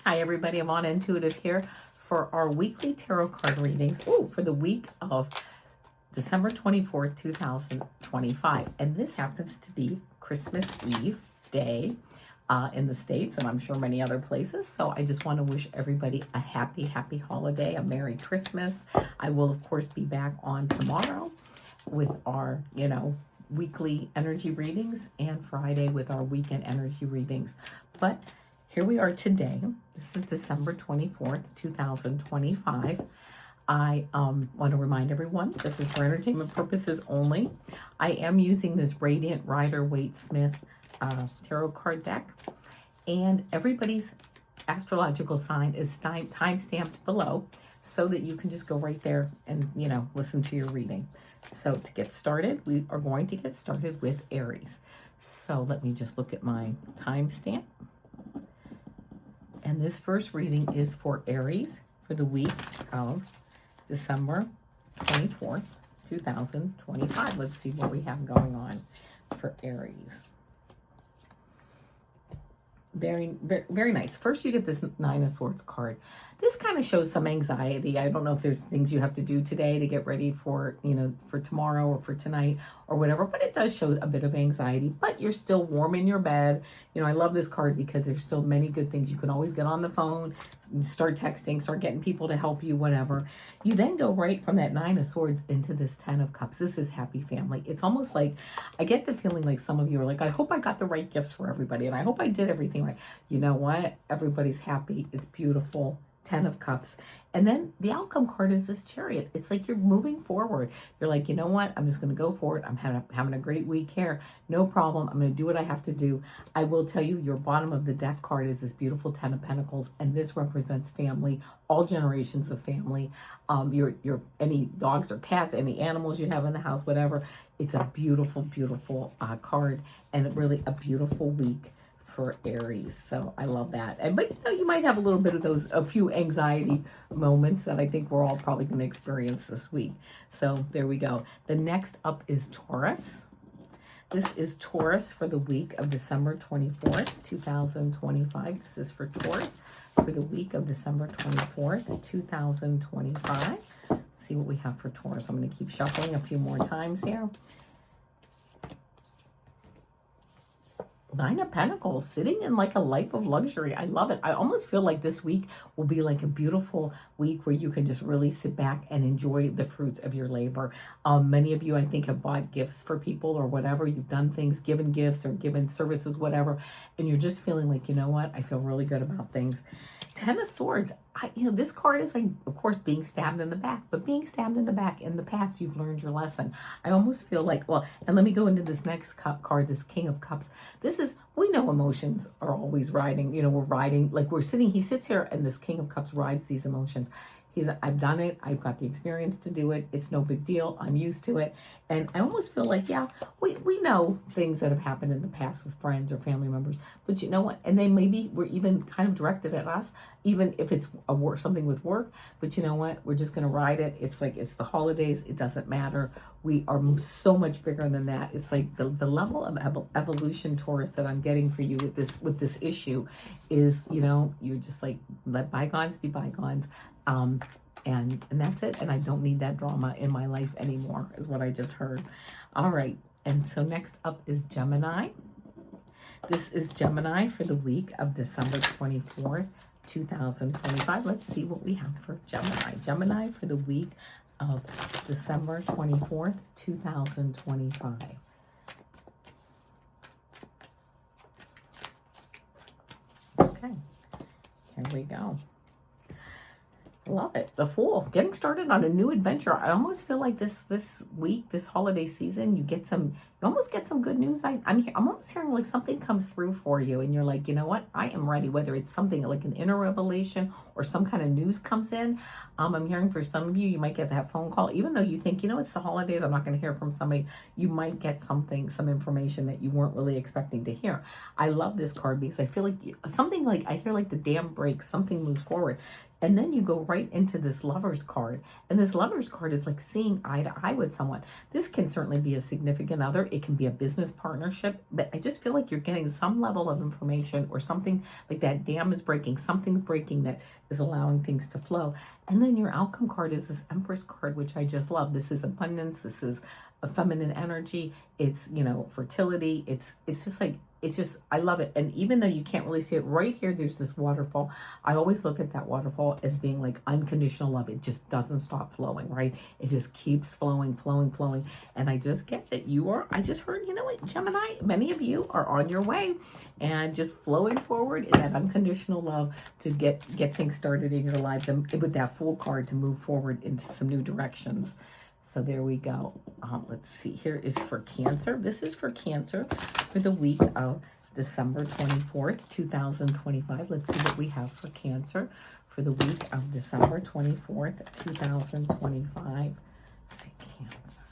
Hi everybody, Avana Intuitive here for our weekly tarot card readings for the week of December 24th, 2025. And this happens to be Christmas Eve day in the States, and I'm sure many other places. So I just want to wish everybody a happy holiday, a Merry Christmas. I will, of course, be back on tomorrow with our, weekly energy readings, and Friday with our weekend energy readings. But here we are today. This is December 24th, 2025. I want to remind everyone, this is for entertainment purposes only. I am using this Radiant Rider Waite Smith tarot card deck, and everybody's astrological sign is time-stamped below so that you can just go right there and, listen to your reading. So to get started, we are going to get started with Aries. So let me just look at my timestamp. And this first reading is for Aries for the week of December 24th, 2025. Let's see what we have going on for Aries. Very, very, very nice. First, you get this Nine of Swords card. This kind of shows some anxiety. I don't know if there's things you have to do today to get ready for, for tomorrow or for tonight or whatever, but it does show a bit of anxiety, but you're still warm in your bed. I love this card because there's still many good things. You can always get on the phone, start texting, start getting people to help you, whatever. You then go right from that Nine of Swords into this Ten of Cups. This is happy family. It's almost like, I get the feeling like some of you are like, I hope I got the right gifts for everybody, and I hope I did everything right. You know what? Everybody's happy. It's beautiful. Ten of Cups. And then the outcome card is this Chariot. It's like you're moving forward. You're like, you know what? I'm just going to go for it. I'm having a great week here. No problem. I'm going to do what I have to do. I will tell you, your bottom of the deck card is this beautiful Ten of Pentacles, and this represents family, all generations of family. Your any dogs or cats, any animals you have in the house, whatever. It's a beautiful, beautiful card, and really a beautiful week for Aries. So I love that. But you might have a little bit of a few anxiety moments that I think we're all probably going to experience this week. So there we go. The next up is Taurus. This is Taurus for the week of December 24th, 2025. This is for Taurus for the week of December 24th, 2025. Let's see what we have for Taurus. I'm going to keep shuffling a few more times here. Nine of Pentacles, sitting in like a life of luxury. I love it. I almost feel like this week will be like a beautiful week where you can just really sit back and enjoy the fruits of your labor. Many of you, I think, have bought gifts for people or whatever. You've done things, given gifts or given services, whatever. And you're just feeling like, you know what? I feel really good about things. Ten of Swords. This card is like, of course, being stabbed in the back, but being stabbed in the back in the past, you've learned your lesson. I almost feel like, and let me go into this next card, this King of Cups. We know emotions are always riding, we're riding, like he sits here and this King of Cups rides these emotions. I've done it. I've got the experience to do it. It's no big deal. I'm used to it. And I almost feel like, we know things that have happened in the past with friends or family members, but you know what? And they maybe were even kind of directed at us, even if it's something with work, but you know what? We're just going to ride it. It's like, it's the holidays. It doesn't matter. We are so much bigger than that. It's like the level of evolution, Taurus, that I'm getting for you with this issue is, you're just like, let bygones be bygones. And that's it. And I don't need that drama in my life anymore, is what I just heard. All right. And so next up is Gemini. This is Gemini for the week of December 24th, 2025. Let's see what we have for Gemini. Gemini for the week of December 24th, 2025. Okay. Here we go. Love it. The Fool, getting started on a new adventure. I almost feel like this week, this holiday season, you almost get some good news. I'm almost hearing like something comes through for you, and you're like, you know what? I am ready. Whether it's something like an inner revelation or some kind of news comes in. I'm hearing for some of you, you might get that phone call, even though you think, it's the holidays, I'm not going to hear from somebody. You might get some information that you weren't really expecting to hear. I love this card because I feel like I hear like the dam breaks, something moves forward. And then you go right into this Lover's card. And this Lover's card is like seeing eye to eye with someone. This can certainly be a significant other. It can be a business partnership. But I just feel like you're getting some level of information or something like that dam is breaking. Something's breaking that is allowing things to flow. And then your outcome card is this Empress card, which I just love. This is abundance. This is a feminine energy. It's, you know, fertility. It's just like, it's just, I love it. And even though you can't really see it right here, there's this waterfall. I always look at that waterfall as being like unconditional love. It just doesn't stop flowing, right? It just keeps flowing, flowing, flowing. And I just get that you are, I just heard, you know what, Gemini, many of you are on your way and just flowing forward in that unconditional love to get things started in your lives, and with that Fool card to move forward into some new directions. So there we go. Let's see. Here is for Cancer. This is for Cancer for the week of December 24th, 2025. Let's see what we have for Cancer for the week of December 24th, 2025. Let's see, Cancer.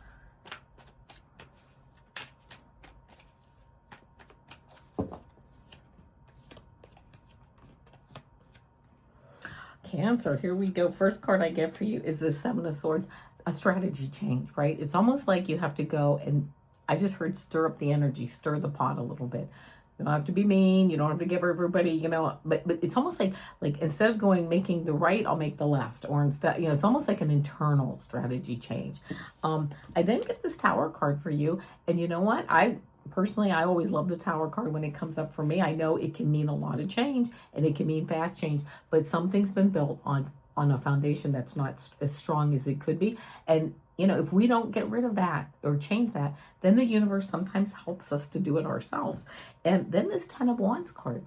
Cancer, here we go. First card I get for you is the Seven of Swords. A strategy change, right? It's almost like you have to go and, I just heard stir up the energy, stir the pot a little bit. You don't have to be mean. You don't have to give everybody, you know, but it's almost like instead of going, making the right, I'll make the left, or instead, you know, it's almost like an internal strategy change. I then get this Tower card for you. And you know what? Personally, I always love the Tower card when it comes up for me. I know it can mean a lot of change and it can mean fast change, but something's been built on a foundation that's not as strong as it could be. And, you know, if we don't get rid of that or change that, then the universe sometimes helps us to do it ourselves. And then this 10 of Wands card.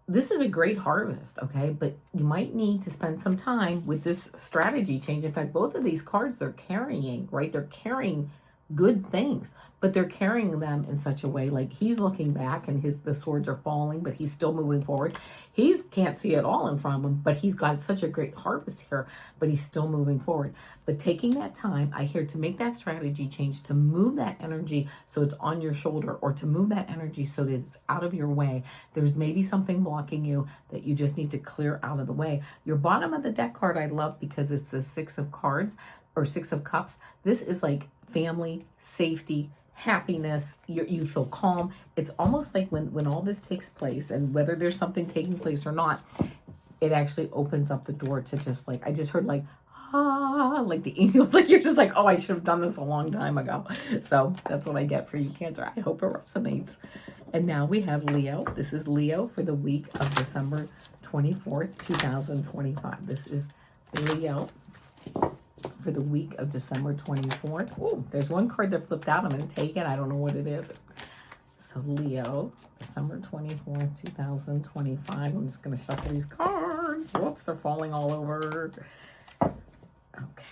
This is a great harvest, okay? But you might need to spend some time with this strategy change. In fact, both of these cards they're carrying, right? They're carrying good things, but they're carrying them in such a way, like he's looking back and the swords are falling, but he's still moving forward. He can't see it all in front of him, but he's got such a great harvest here, but he's still moving forward. But taking that time, I hear, to make that strategy change, to move that energy so it's on your shoulder, or to move that energy so that it's out of your way. There's maybe something blocking you that you just need to clear out of the way. Your bottom of the deck card I love because it's the Six of Cards, or Six of Cups. This is like family, safety, happiness. You feel calm. It's almost like when all this takes place, and whether there's something taking place or not, it actually opens up the door to just like, I just heard like, ah, like the angels, like you're just like, oh, I should have done this a long time ago. So that's what I get for you, Cancer. I hope it resonates. And now we have Leo. This is Leo for the week of December 24th, 2025. This is Leo for the week of December 24th. Oh, there's one card that flipped out. I'm going to take it. I don't know what it is. So Leo, December 24th, 2025. I'm just going to shuffle these cards. Whoops, they're falling all over. Okay.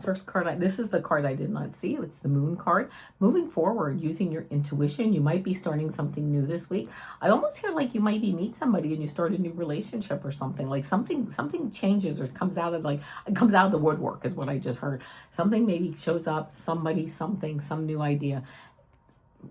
First card, this is the card I did not see. It's the Moon card. Moving forward, using your intuition, you might be starting something new this week. I almost hear like you might meet somebody and you start a new relationship or something. Like something changes or comes out of the woodwork is what I just heard. Something maybe shows up, somebody, something, some new idea.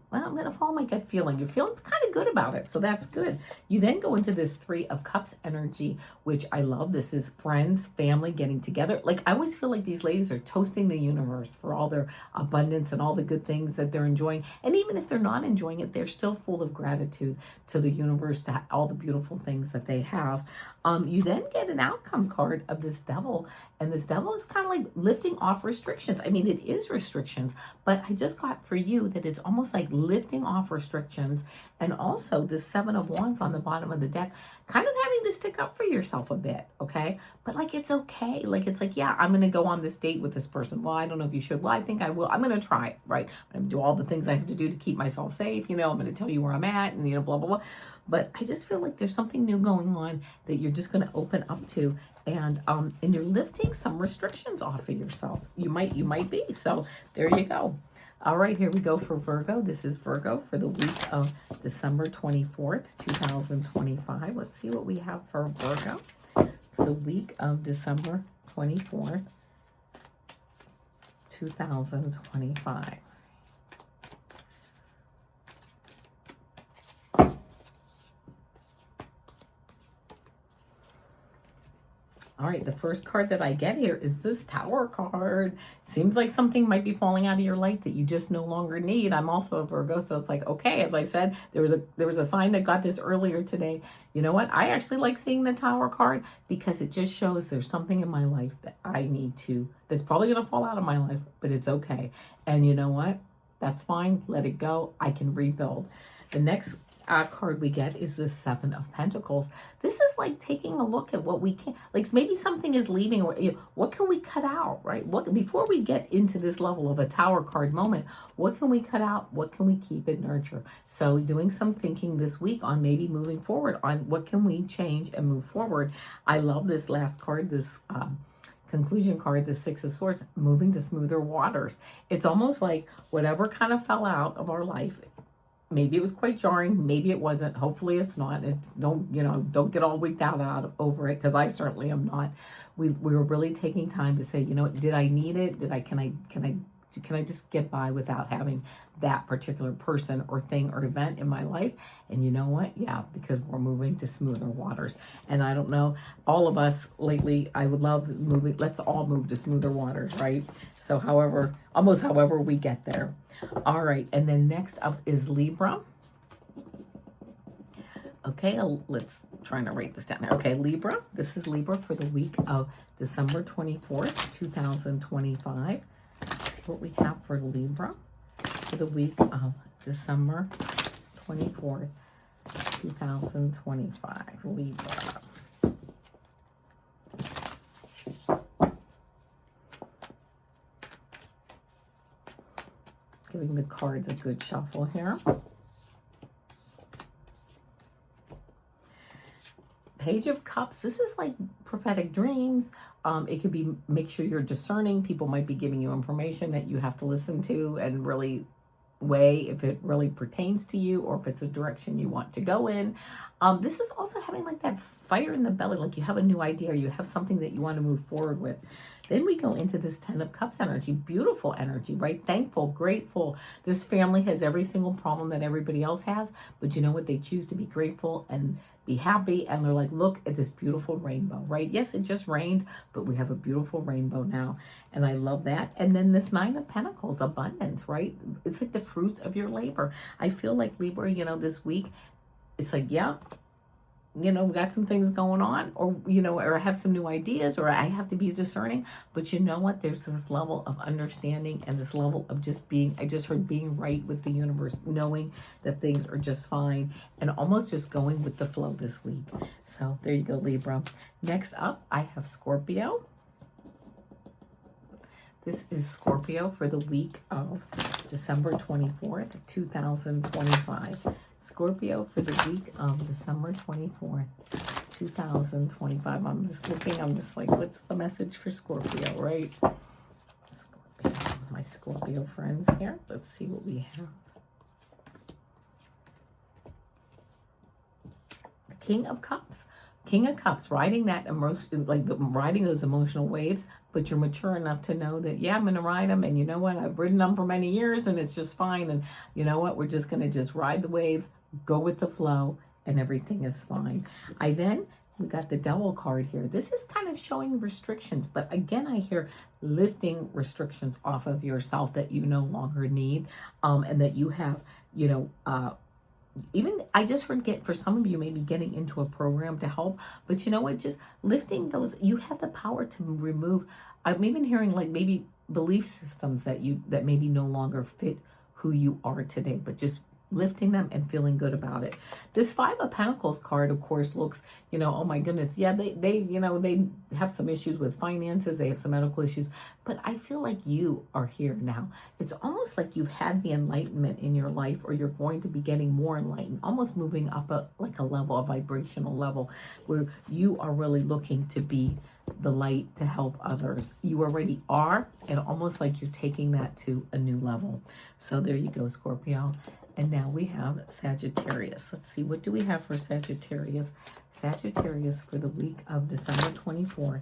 Well, I'm going to follow my gut feeling. You're feeling kind of good about it, so that's good. You then go into this Three of Cups energy, which I love. This is friends, family getting together. Like, I always feel like these ladies are toasting the universe for all their abundance and all the good things that they're enjoying. And even if they're not enjoying it, they're still full of gratitude to the universe, to all the beautiful things that they have. You then get an outcome card of this Devil, and this Devil is kind of like lifting off restrictions. I mean, it is restrictions, but I just got for you that it's almost like lifting off restrictions. And also this Seven of Wands on the bottom of the deck, kind of having to stick up for yourself a bit, okay? But like, it's okay. Like, it's like, yeah, I'm going to go on this date with this person. Well, I don't know if you should. Well, I think I will. I'm going to try it, right? I'm going to do all the things I have to do to keep myself safe. You know, I'm going to tell you where I'm at and, you know, blah, blah, blah. But I just feel like there's something new going on that you're just going to open up to. And you're lifting some restrictions off of yourself. You might be. So there you go. All right, here we go for Virgo. This is Virgo for the week of December 24th, 2025. Let's see what we have for Virgo for the week of December 24th, 2025. right, the first card that I get here is this Tower card. Seems like something might be falling out of your life that you just no longer need. I'm also a Virgo, so it's like, okay, as I said, there was a sign that got this earlier today. You know what? I actually like seeing the Tower card because it just shows there's something in my life that I need to, that's probably going to fall out of my life, but it's okay. And you know what? That's fine. Let it go. I can rebuild. The next card we get is the Seven of Pentacles. This is like taking a look at what we can, like maybe something is leaving, or what can we cut out, right? What, before we get into this level of a Tower card moment, what can we cut out? What can we keep and nurture? So doing some thinking this week on maybe moving forward on what can we change and move forward. I love this last card, this conclusion card, the Six of Swords, moving to smoother waters. It's almost like whatever kind of fell out of our life, maybe it was quite jarring, maybe it wasn't, hopefully it's not. It's don't get all wigged out over it, because I certainly am not. We were really taking time to say, did I need it? Can I just get by without having that particular person or thing or event in my life? And you know what? Yeah, because we're moving to smoother waters. And I don't know, all of us lately, I would love moving, let's all move to smoother waters, right? So almost however we get there. All right, and then next up is Libra. Okay, let's try to write this down. Okay, Libra. This is Libra for the week of December 24th, 2025. Let's see what we have for Libra for the week of December 24th, 2025. Libra. Giving the cards a good shuffle here. Page of Cups. This is like prophetic dreams. It could be, make sure you're discerning. People might be giving you information that you have to listen to and really weigh if it really pertains to you or if it's a direction you want to go in. This is also having like that fire in the belly, like you have a new idea or you have something that you want to move forward with. Then we go into this Ten of Cups energy, beautiful energy, right? Thankful, grateful. This family has every single problem that everybody else has, but you know what? They choose to be grateful and be happy, and they're like, look at this beautiful rainbow, right? Yes, it just rained, but we have a beautiful rainbow now, and I love that. And then this Nine of Pentacles, abundance, right? It's like the fruits of your labor. I feel like Libra, this week, it's like, yeah, we got some things going on, or, or I have some new ideas, or I have to be discerning. But you know what? There's this level of understanding and this level of just being, I just heard being right with the universe, knowing that things are just fine and almost just going with the flow this week. So there you go, Libra. Next up, I have Scorpio. This is Scorpio for the week of December 24th, 2025. Scorpio for the week of December 24th, 2025. I'm just looking, I'm just like, what's the message for Scorpio, right? Scorpio, my Scorpio friends here. Let's see what we have. The King of Cups. King of Cups, riding that emotion, like riding those emotional waves, but you're mature enough to know that, yeah, I'm going to ride them. And you know what? I've ridden them for many years and it's just fine. And you know what? We're just going to just ride the waves, go with the flow, and everything is fine. We got the Devil card here. This is kind of showing restrictions, but again, I hear lifting restrictions off of yourself that you no longer need, and that you have, even I just heard for some of you maybe getting into a program to help, but you know what, just lifting those, you have the power to remove. I'm even hearing like maybe belief systems that maybe no longer fit who you are today, but just lifting them and feeling good about it. This Five of Pentacles card, of course, looks, oh my goodness, yeah, they have some issues with finances, they have some medical issues, but I feel like you are here now. It's almost like you've had the enlightenment in your life, or you're going to be getting more enlightened, almost moving up a vibrational level where you are really looking to be the light to help others. You already are, and almost like you're taking that to a new level. So there you go, Scorpio. And now we have Sagittarius. Let's see, what do we have for Sagittarius? Sagittarius for the week of December 24th,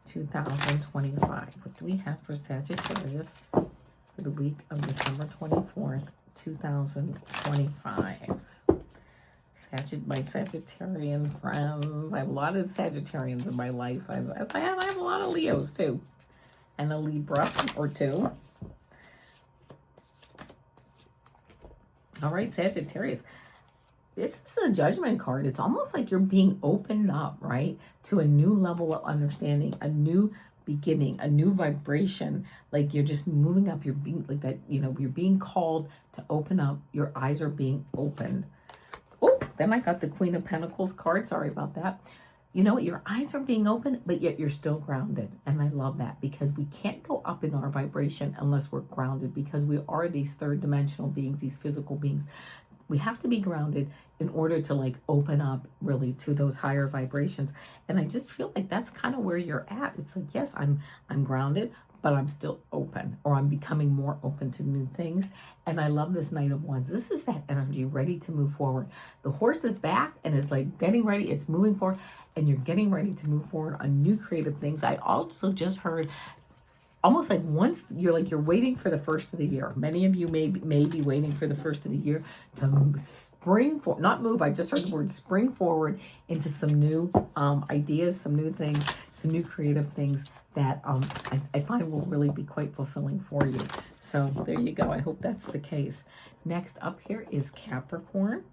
2025. What do we have for Sagittarius for the week of December 24th, 2025? my Sagittarian friends. I have a lot of Sagittarians in my life. I have a lot of Leos too, and a Libra or two. All right, Sagittarius. This is a judgment card. It's almost like you're being opened up, right, to a new level of understanding, a new beginning, a new vibration. Like you're just moving up. You're being like that, you know, you're being called to open up. Your eyes are being opened. Oh, then I got the Queen of Pentacles card. Sorry about that. You know what? Your eyes are being opened, but yet you're still grounded. And I love that, because we can't go up in our vibration unless we're grounded, because we are these third dimensional beings, these physical beings. We have to be grounded in order to like open up really to those higher vibrations. And I just feel like that's kind of where you're at. It's like, yes, I'm grounded, but I'm still open, or I'm becoming more open to new things. And I love this Knight of Wands. This is that energy ready to move forward. The horse is back and is like getting ready. It's moving forward, and you're getting ready to move forward on new creative things. I also just heard almost like once you're waiting for the first of the year. Many of you may be waiting for the first of the year to spring for, not move. I just heard the word spring forward into some new ideas, some new things, some new creative things that I find will really be quite fulfilling for you. So there you go. I hope that's the case. Next up here is Capricorn.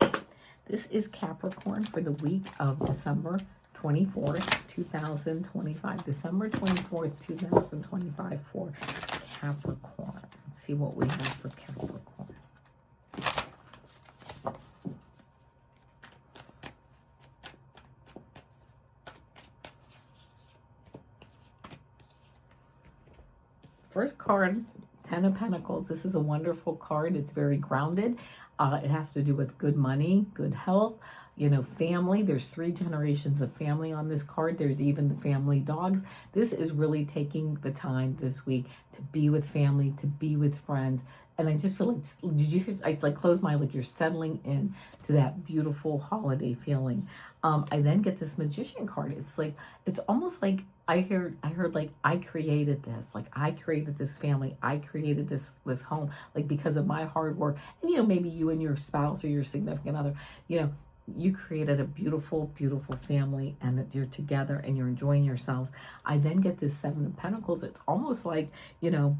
This is Capricorn for the week of December 24th, 2025. December 24th, 2025 for Capricorn. Let's see what we have for Capricorn. First card, Ten of Pentacles. This is a wonderful card. It's very grounded. It has to do with good money, good health, you know, family. There's 3 generations of family on this card. There's even the family dogs. This is really taking the time this week to be with family, to be with friends. And I just feel like, did you hear? It's like close my eyes, like you're settling in to that beautiful holiday feeling. I then get this Magician card. It's like, it's almost like I heard like, I created this, like I created this family, I created this home, like because of my hard work. And, you know, maybe you and your spouse or your significant other, you know, you created a beautiful, beautiful family, and that you're together and you're enjoying yourselves. I then get this Seven of Pentacles. It's almost like, you know,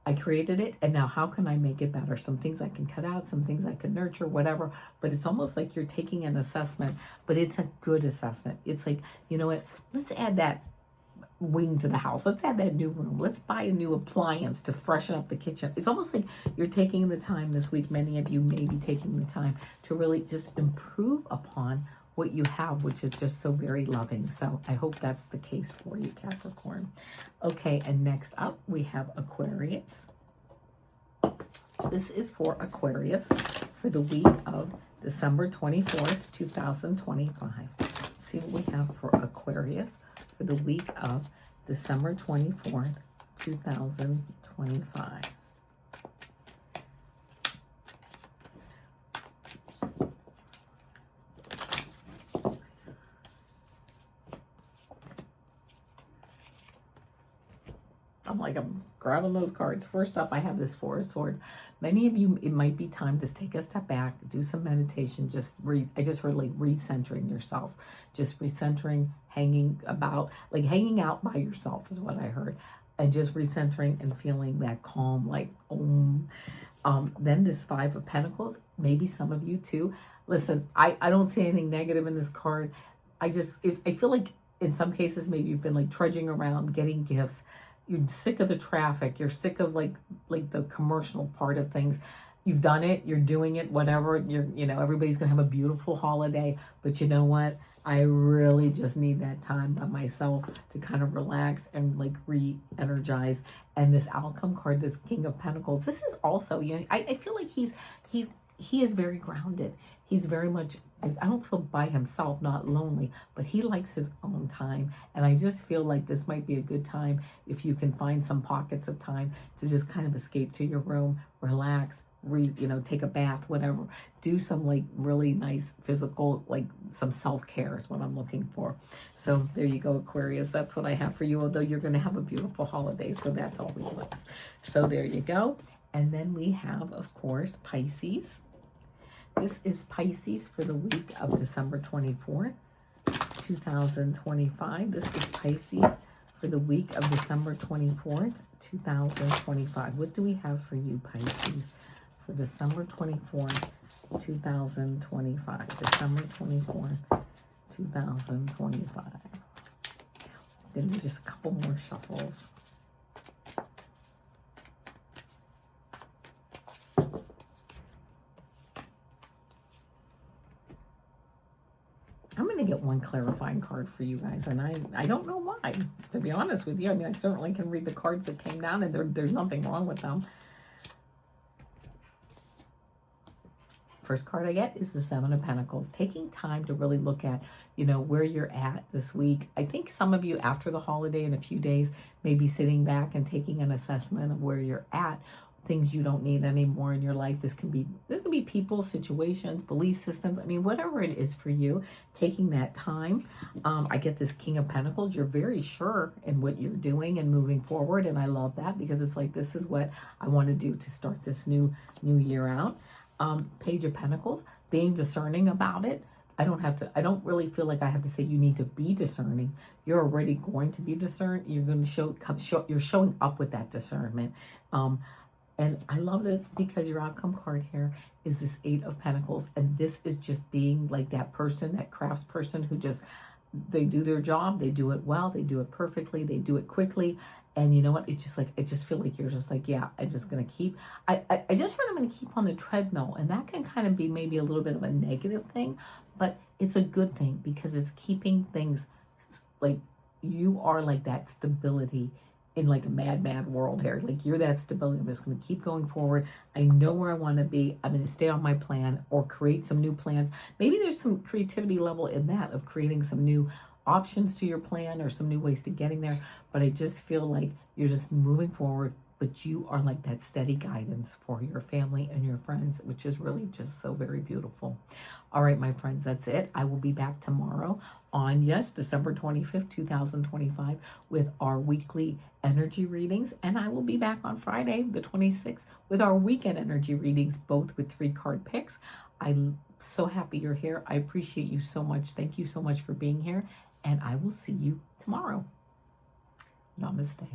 I created it, and now how can I make it better? Some things I can cut out, some things I can nurture, whatever. But it's almost like you're taking an assessment, but it's a good assessment. It's like, you know what, let's add that wing to the house. Let's add that new room. Let's buy a new appliance to freshen up the kitchen. It's almost like you're taking the time this week. Many of you may be taking the time to really just improve upon what you have, which is just so very loving. So I hope that's the case for you, Capricorn. Okay, and next up we have Aquarius. This is for Aquarius for the week of December 24th, 2025. Let's see what we have for Aquarius for the week of December 24th, 2025. I'm grabbing those cards. First up, I have this Four of Swords. Many of you, it might be time to take a step back, do some meditation. I just heard like recentering yourselves, just recentering, hanging out by yourself is what I heard, and just recentering and feeling that calm, like then this Five of Pentacles. Maybe some of you too. Listen, I don't see anything negative in this card. I feel like in some cases maybe you've been like trudging around getting gifts. You're sick of the traffic. You're sick of like the commercial part of things. You've done it. You're doing it. Whatever. Everybody's gonna have a beautiful holiday. But you know what? I really just need that time by myself to kind of relax and like re-energize. And this Outcome card, this King of Pentacles. This is also, I feel like he is very grounded. He's very much, I don't feel by himself, not lonely, but he likes his own time. And I just feel like this might be a good time if you can find some pockets of time to just kind of escape to your room, relax, take a bath, whatever. Do some like really nice physical, like some self-care is what I'm looking for. So there you go, Aquarius. That's what I have for you, although you're going to have a beautiful holiday. So that's always nice. So there you go. And then we have, of course, Pisces. This is Pisces for the week of December 24th, 2025. This is Pisces for the week of December 24th, 2025. What do we have for you, Pisces, for December 24th, 2025? December 24th, 2025. Then do just a couple more shuffles. I'm going to get one clarifying card for you guys, and I don't know why, to be honest with you. I mean, I certainly can read the cards that came down, and there's nothing wrong with them. First card I get is the Seven of Pentacles. Taking time to really look at, you know, where you're at this week. I think some of you after the holiday in a few days may be sitting back and taking an assessment of where you're at, things you don't need anymore in your life. This can be people, situations, belief systems. I mean, whatever it is for you, taking that time. I get this King of Pentacles. You're very sure in what you're doing and moving forward, and I love that because it's like, this is what I want to do to start this new year out. Page of Pentacles, being discerning about it. I don't really feel like I have to say you need to be discerning. You're already going to be discerned. You're going to you're showing up with that discernment. And I love it because your outcome card here is this Eight of Pentacles. And this is just being like that person, that crafts person who just, they do their job, they do it well, they do it perfectly, they do it quickly. And you know what? It's just like, I just feel like you're just like, yeah, I'm just going to keep, I just heard I'm going to keep on the treadmill. And that can kind of be maybe a little bit of a negative thing, but it's a good thing because it's keeping things like, you are like that stability in like a mad world here. Like, you're that stability. I'm just going to keep going forward. I know where I want to be. I'm going to stay on my plan or create some new plans. Maybe there's some creativity level in that of creating some new options to your plan or some new ways to getting there. But I just feel like you're just moving forward, but you are like that steady guidance for your family and your friends, which is really just so very beautiful. All right, my friends, that's it. I will be back tomorrow on, yes, December 25th, 2025 with our weekly energy readings. And I will be back on Friday, the 26th, with our weekend energy readings, both with 3-card picks. I'm so happy you're here. I appreciate you so much. Thank you so much for being here. And I will see you tomorrow. Namaste.